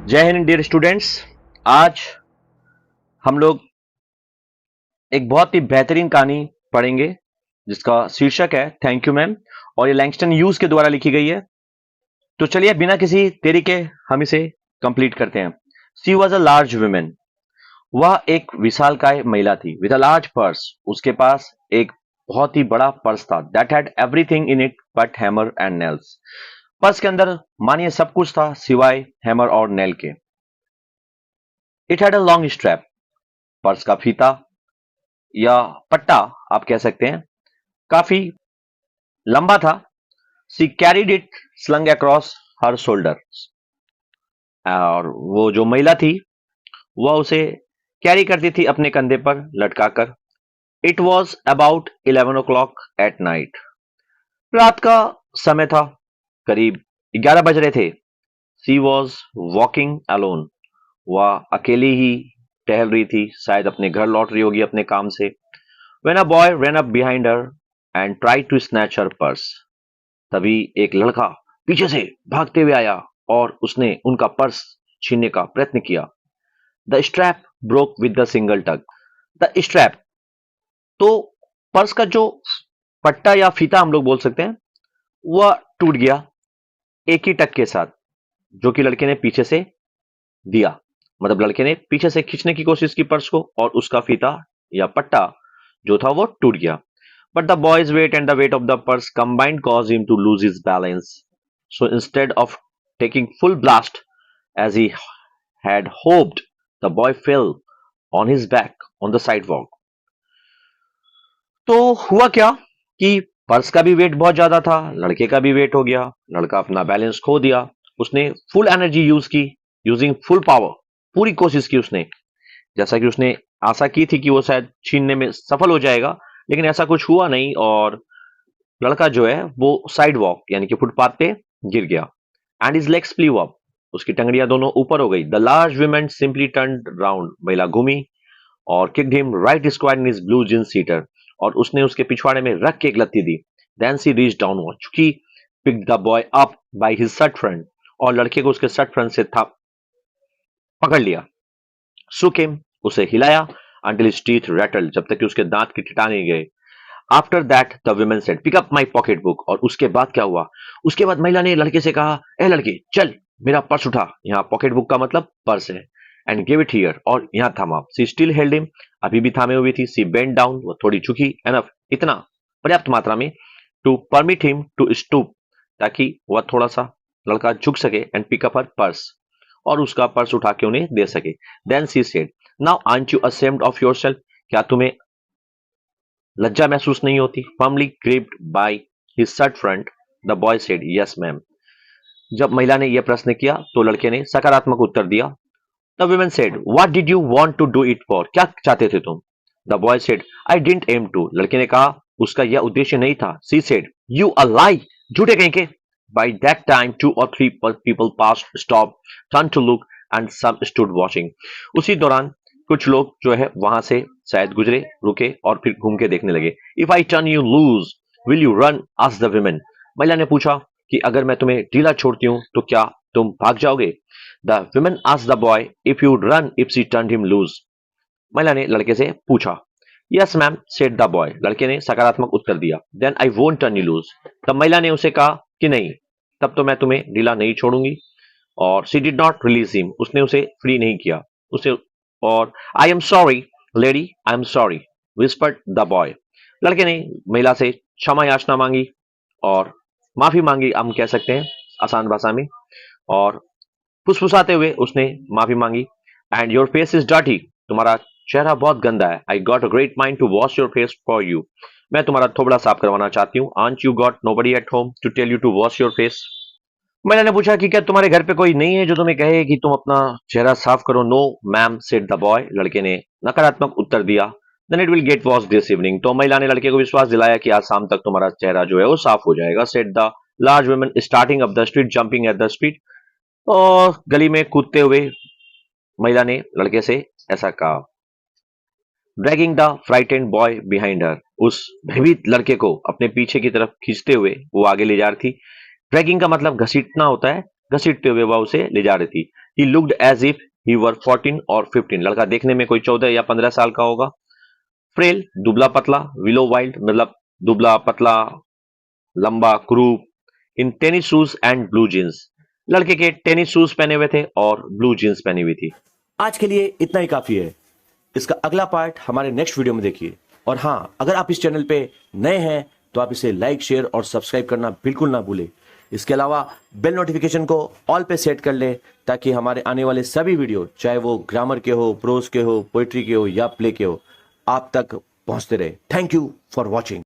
जय Hind dear students. आज हम लोग एक बहुत ही बेहतरीन कहानी पढ़ेंगे जिसका शीर्षक है थैंक यू मैम, और ये लैंगस्टन ह्यूज के द्वारा लिखी गई है। तो चलिए बिना किसी देरी के हम इसे कंप्लीट करते हैं। She was a large women. वह एक विशालकाय महिला थी। विद अ लार्ज पर्स, उसके पास एक बहुत ही बड़ा पर्स था। That had everything in it but hammer and nails. Purse के अंदर मानिए सब कुछ था सिवाय हैमर और नेल के। It had a long strap. Purse का फीता या पट्टा आप कह सकते हैं काफी लंबा था। She carried it slung across her shoulder. और वो जो महिला थी वह उसे कैरी करती थी अपने कंधे पर लटकाकर। It was about 11 o'clock at night. रात का समय था, करीब 11 बज रहे थे। She was walking alone. वह अकेली ही टहल रही थी, शायद अपने घर लौट रही होगी अपने काम से। When a boy ran up behind her and tried to snatch her purse. तभी एक लड़का पीछे से भागते हुए आया और उसने उनका पर्स छीनने का प्रयत्न किया। The strap broke with the single tug. The strap तो पर्स का जो पट्टा या फीता हम लोग बोल सकते हैं वह टूट गया एक ही टक के साथ, जो कि लड़के ने पीछे से दिया। मतलब लड़के ने पीछे से खींचने की कोशिश की पर्स को और उसका फीता या पट्टा जो था वो टूट गया। But the boy's weight and the weight of the purse combined caused him to lose his balance. So instead of taking full blast as he had hoped, the boy fell on his back on the sidewalk. तो हुआ क्या कि purse का भी wait बहुत ज्यादा था, लड़के का भी वेट हो गया। लड़का अपना बैलेंस खो दिया। उसने फुल एनर्जी यूज की, यूजिंग फुल पावर। पूरी कोशिश की उसने, जैसा कि उसने आशा की थी कि वो शायद छीनने में सफल हो जाएगा, लेकिन ऐसा कुछ हुआ नहीं। और लड़का जो है वो साइड वॉक यानी कि फुटपाथ पे गिर गया। And his legs flew up. उसकी टंगड़ियां दोनों ऊपर हो गई। The large woman simply turned round. महिला घूमी और kicked him right square in his blue jeans seat. और उसने उसके पिछवाड़े में रख के एक लत्ती दी। Then she reach downward. चुकी pick the boy up by his shirt front. और लड़के को उसके शर्ट फ्रंट से था पकड़ लिया। सुक हिम, उसे हिलाया। अंटिल हिज टीथ रैटल्ड, जब तक कि उसके दांत की टिटा नहीं गए। After that the women said pick up my pocket book. और उसके बाद क्या हुआ? उसके बाद महिला ने लड़के से कहा, ए लड़के चल मेरा पर्स उठा। यहाँ पॉकेट बुक का मतलब पर्स है। एंड गिव इट हियर, और यहाँ थामा। सी स्टिल हेल्ड हिम, अभी भी थामे हुई थी। सी बेंट डाउन, वो थोड़ी झुकी। एनफ, इतना पर्याप्त मात्रा में। To permit him to stoop, ताकि वह थोड़ा सा लड़का झुक सके। And pick up her purse, और उसका पर्स उठा के उन्हें दे सके। Then she said now aren't you ashamed of yourself. क्या तुम्हें लज्जा महसूस नहीं होती? Firmly gripped by his shirt front, the boy said yes ma'am. जब महिला ने यह प्रश्न किया तो लड़के ने सकारात्मक उत्तर दिया। The woman said what did you want to do it for. क्या चाहते थे तुम? The boy said I didn't aim to. लड़के ने कहा उसका यह उद्देश्य नहीं था। सी सेड यू अ लाई, झूठे कहीं के। By that time 2 or 3 people passed, stopped, turned to look and some stood watching. उसी दौरान कुछ लोग जो है वहां से शायद गुजरे, रुके और फिर घूम के देखने लगे। If I turn you loose will you run, asked the woman. महिला ने पूछा कि अगर मैं तुम्हें ढीला छोड़ती हूं तो क्या तुम भाग जाओगे? The woman asked the boy if you run if she turned him loose. महिला ने लड़के से पूछा। Yes ma'am said the boy. लड़के ने सकारात्मक उत्तर दिया। Then I won't turn you loose. तब महिला ने उसे कहा कि नहीं, तब तो मैं तुम्हें ढीला नहीं छोड़ूंगी। और she did not release him, उसने उसे फ्री नहीं किया उसे। और I am sorry lady, I am sorry whispered the boy. लड़के ने महिला से क्षमा याचना मांगी और माफी मांगी, हम कह सकते हैं आसान भाषा में। और फुसफुसाते हुए उसने माफी मांगी। And your face is dirty, तुम्हारा चेहरा बहुत गंदा है। I got a great mind to wash your face for you, मैं तुम्हारा थोबड़ा साफ करवाना चाहती हूँ। Ain't you got nobody at home to tell you to wash your face. मैंने ने पूछा कि क्या तुम्हारे घर पे कोई नहीं है जो तुम्हें कहे कि तुम अपना चेहरा साफ करो? No ma'am said the boy. लड़के ने नकारात्मक उत्तर दिया। Then it will get wash this evening. तो महिला ने लड़के को विश्वास दिलाया कि आज शाम तक तुम्हारा चेहरा जो है वो साफ हो जाएगा। Said the large woman starting up the street jumping at the street. और गली में कूदते हुए महिला ने लड़के से ऐसा कहा। Dragging the frightened boy behind her, उस भयभीत लड़के को अपने पीछे की तरफ खींचते हुए वो आगे ले जा रही थी। ड्रैगिंग का मतलब घसीटना होता है, घसीटते हुए वह उसे ले जा रही थी। He looked as if he were 14 or 15. लड़का देखने में कोई 14 या 15 साल का होगा. Frail, दुबला पतला, willow wild मतलब दुबला पतला, लंबा, croup, in tennis shoes and blue jeans. लड़के के टेनिस शूज पहने हुए थे और ब्लू जीन्स पहनी हुई थी. आज के लिए इतना ही काफी है. इसका अगला पार्ट हमारे नेक्स्ट वीडियो में देखिए. और हाँ, अगर आप इस चैनल पे नए हैं तो आप इसे लाइक, शेयर और सब्सक्राइब करना बिल्कुल ना भूलें. इसके अलावा बेल नोटिफिकेशन को ऑल पे सेट कर लें ताकि हमारे आने वाले सभी वीडियो, चाहे वो ग्रामर के हो, प्रोज के हो, पोइट्री के हो या प्ले के हो, आप तक पहुंचते रहे. Thank you for watching.